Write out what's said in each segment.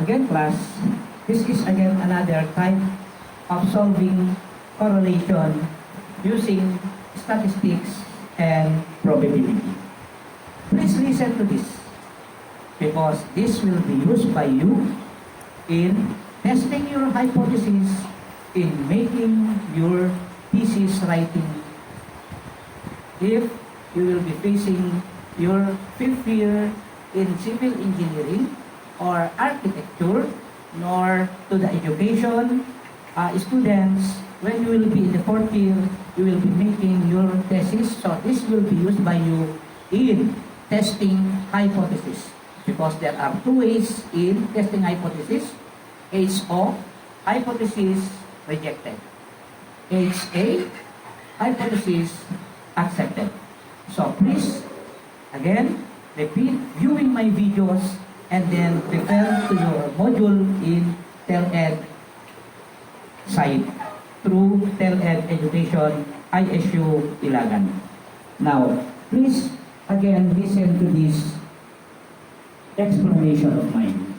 again class, this is again another type of solving correlation using statistics and probability. Please listen to this because this will be used by you in testing your hypothesis, in making your thesis writing. If you will be facing your 5th year in civil engineering or architecture, nor to the education students, when you will be in the 4th year, you will be making your thesis. So this will be used by you in testing hypothesis. Because there are two ways in testing hypothesis. HO, hypothesis rejected. HA, hypothesis accepted. So please, again, repeat viewing my videos and then refer to your module in TELED site through TELED Education ISU Ilagan. Now, please again listen to this explanation of mine.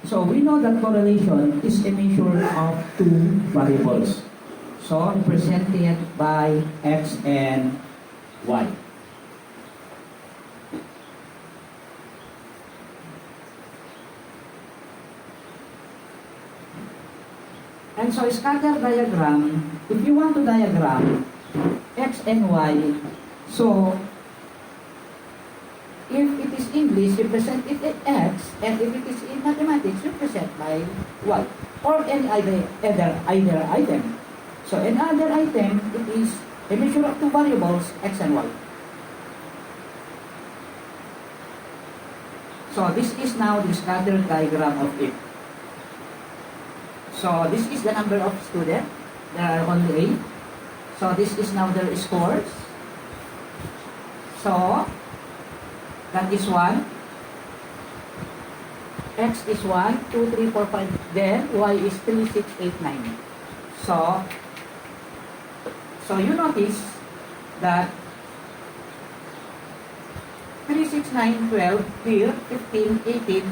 So we know that correlation is a measure of two variables. So represented by X and Y. And so scatter diagram, if you want to diagram X and Y, so if it is English, represent it as X, and if it is in mathematics, represent by Y, or any other item. So another item, it is a measure of two variables, X and Y. So this is now the scatter diagram of it. So this is the number of students. There are only 8. So this is now their scores. So that is 1. X is 1, 2, 3, 4, 5. Then Y is 3, 6, 8, 9. So you notice that 3, 6, 9, 12, here, 15, 18,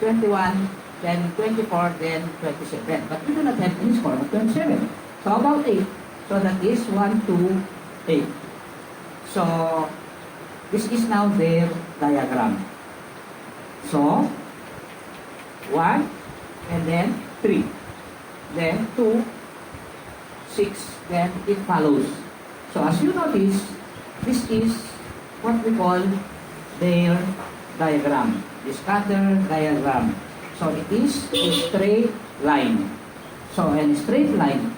21, then 24, then 27. But we do not have any score of 27. So about 8. So that is 1, 2, 8. So this is now their diagram. So 1, and then 3. Then 2, 6, then it follows. So as you notice, this is what we call their diagram, the scatter diagram. So it is a straight line. So in a straight line,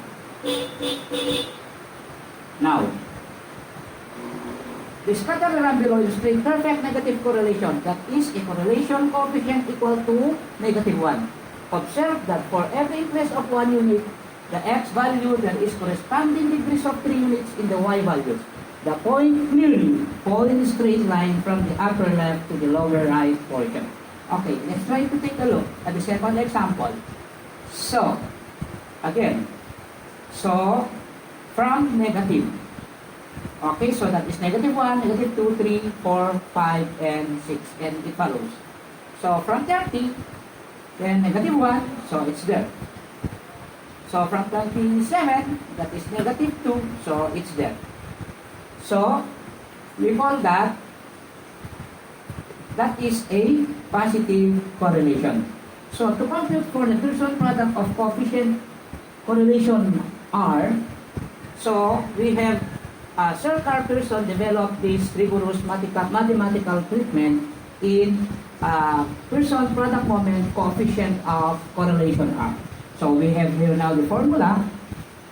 now, the scatter diagram below illustrates perfect negative correlation. That is a correlation coefficient equal to -1. Observe that for every increase of 1 unit, the X value, there is corresponding decrease of 3 units in the Y values. The point clearly fall in a straight line from the upper left to the lower right portion. Okay, let's try to take a look at the second example. So, again, so from negative. Okay, so that is -1, -2, 3, 4, 5, and 6, and it follows. So from 30, then -1, so it's there. So from 27, that is -2, so it's there. So we call that is a positive correlation. So to compute for the Pearson product of coefficient correlation R, so we have Sir Carl Pearson developed this rigorous mathematical treatment in Pearson product moment coefficient of correlation R. So we have here now the formula.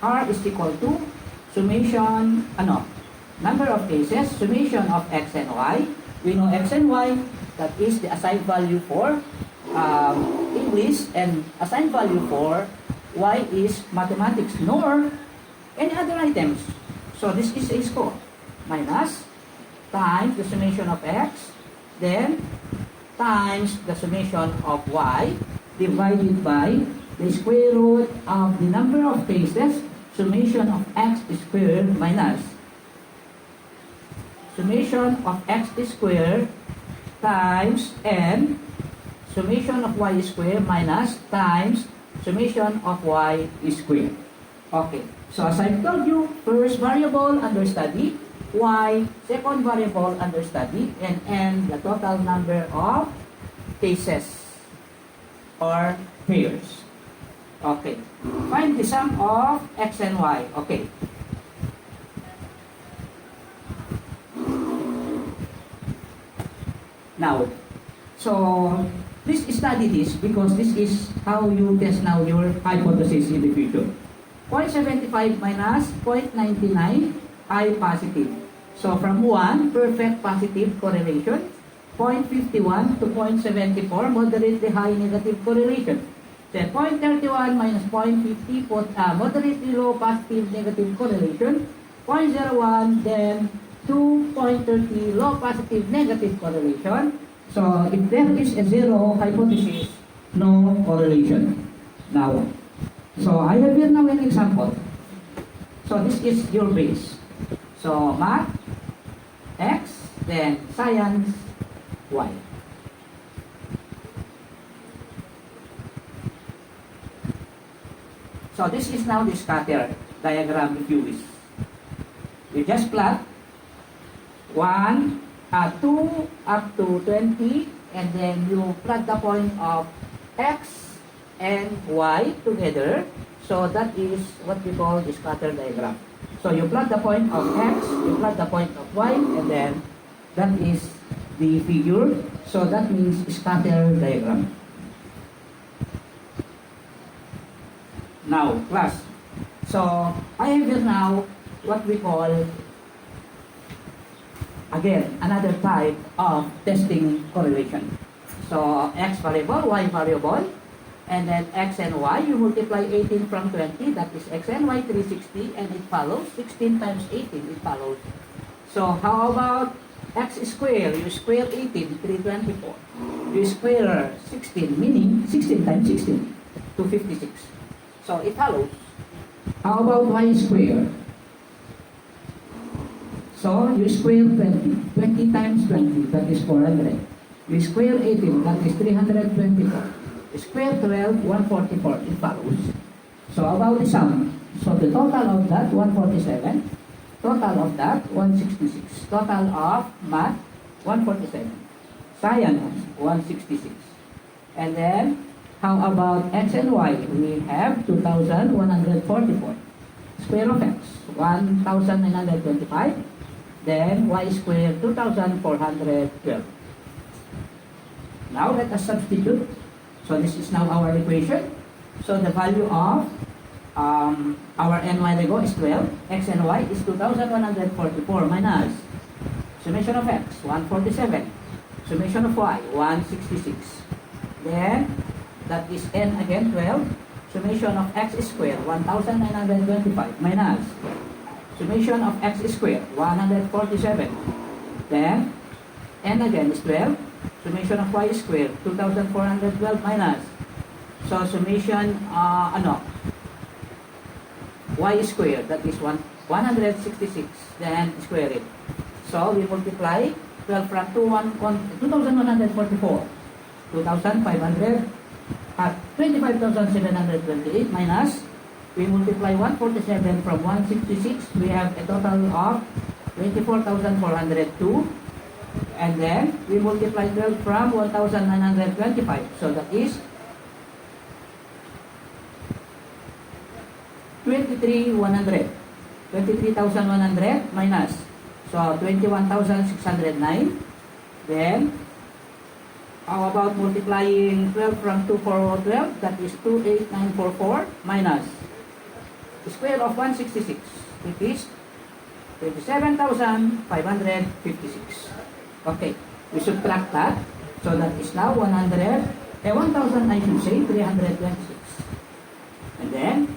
R is equal to summation, number of cases, summation of X and Y. We know X and Y, that is the assigned value for English, and assigned value for Y is mathematics, nor any other items. So this is a score. Minus, times the summation of X, then times the summation of Y, divided by the square root of the number of cases, summation of X squared minus summation of X squared times N summation of y square minus times summation of y square. Okay. So as I told you, first variable under study, y, second variable under study, and n, the total number of cases or pairs. Okay. Find the sum of x and y. Okay. Now, so please study this because this is how you test now your hypothesis in the future. 0.75 minus 0.99 I positive. So from 1, perfect positive correlation. 0.51 to 0.74, moderately high negative correlation. Then 0.31 minus 0.50, moderately low positive negative correlation. 0.01, then 2.30 low positive negative correlation. So if there is a zero hypothesis, no correlation. Now, so I have here now an example. So this is your base. So math, X, then science, Y. So this is now the scatter diagram if you wish. You just plot 1, 2 up to 20, and then you plot the point of X and Y together. So that is what we call the scatter diagram. So you plot the point of X, you plot the point of Y, and then that is the figure. So that means scatter diagram. Now, class. So I have here now what we call, again, another type of testing correlation. So X variable, Y variable, and then X and Y, you multiply 18 from 20, that is X and Y 360, and it follows 16 times 18, it follows. So how about X square? You square 18, 324. You square 16, meaning 16 times 16, 256. So it follows. How about Y square? So you square 20, 20 times 20, that is 400. You square 18, that is 324. Square 12, 144, it follows. So about the sum, so the total of that, 147. Total of that, 166. Total of math, 147. Science, 166. And then, how about X and Y? We have 2,144. Square of X, 1,925. Then Y square, 2,412. Now let us substitute. So this is now our equation. So the value of our ny lego is 12. X and y is 2,144 minus summation of x, 147. Summation of y, 166. Then that is n again, 12. Summation of x squared, 1,925 minus summation of x squared, 147. Then n again is 12. Summation of y squared, 2,412 minus. So summation, y squared, that is 166, then square it. So we multiply 12 from 2,144, 25,728 minus, we multiply 147 from 166, we have a total of 24,402. And then we multiply 12 from 1,925. So that is 23,100. 23,100 minus. So 21,609. Then how about multiplying 12 from 2,412? That is 28,944 minus square of 166. It is 27,556. Okay, we subtract that. So that is now 1,000, I should say, 326. And then,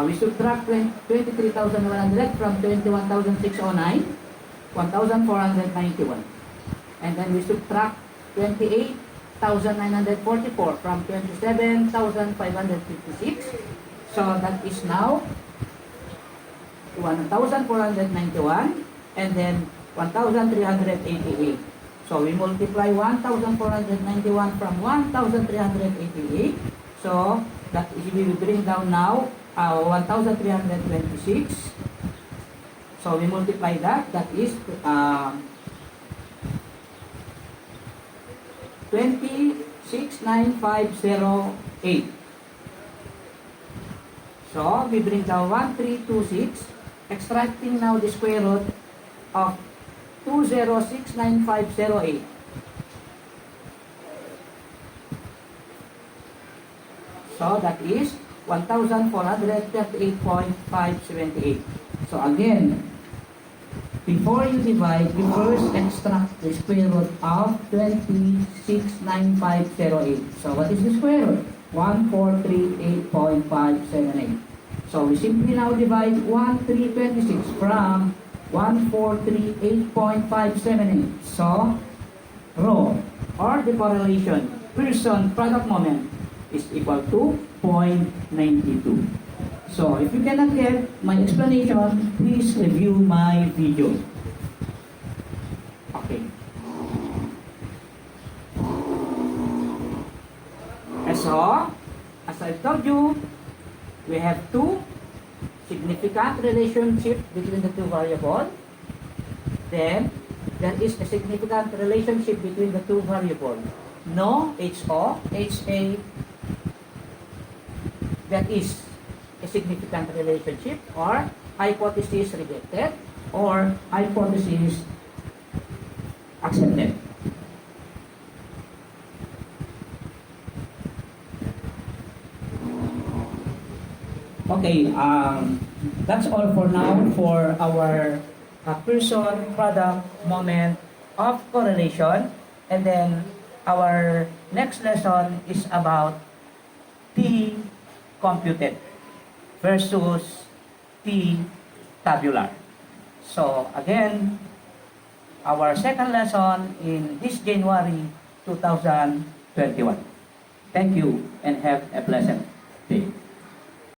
we subtract 23,100 from 21,609, 1,491. And then we subtract 28,944 from 27,556. So that is now 1,491, and then 1,388. So we multiply 1,491 from 1,388. So that is, we will bring down now 1,326. So we multiply that. That is 269508. So we bring down 1326. Extracting now the square root of 2069508. So that is 1,438.578. So again, before you divide, you first extract the square root of 269508. So what is the square root? 1438.578. So we simply now divide 1326 from 1438.578. So rho or the correlation Pearson product moment is equal to 0.92. So if you cannot get my explanation, please review my video. Okay. So, as I told you, we have two significant relationship between the two variables. Then, there is a significant relationship between the two variables. No HO, HA, that is a significant relationship, or hypothesis rejected, or hypothesis accepted. Okay, that's all for now for our Pearson product moment of correlation. And then our next lesson is about T computed versus T tabular. So again, our second lesson in this January 2021. Thank you and have a pleasant day.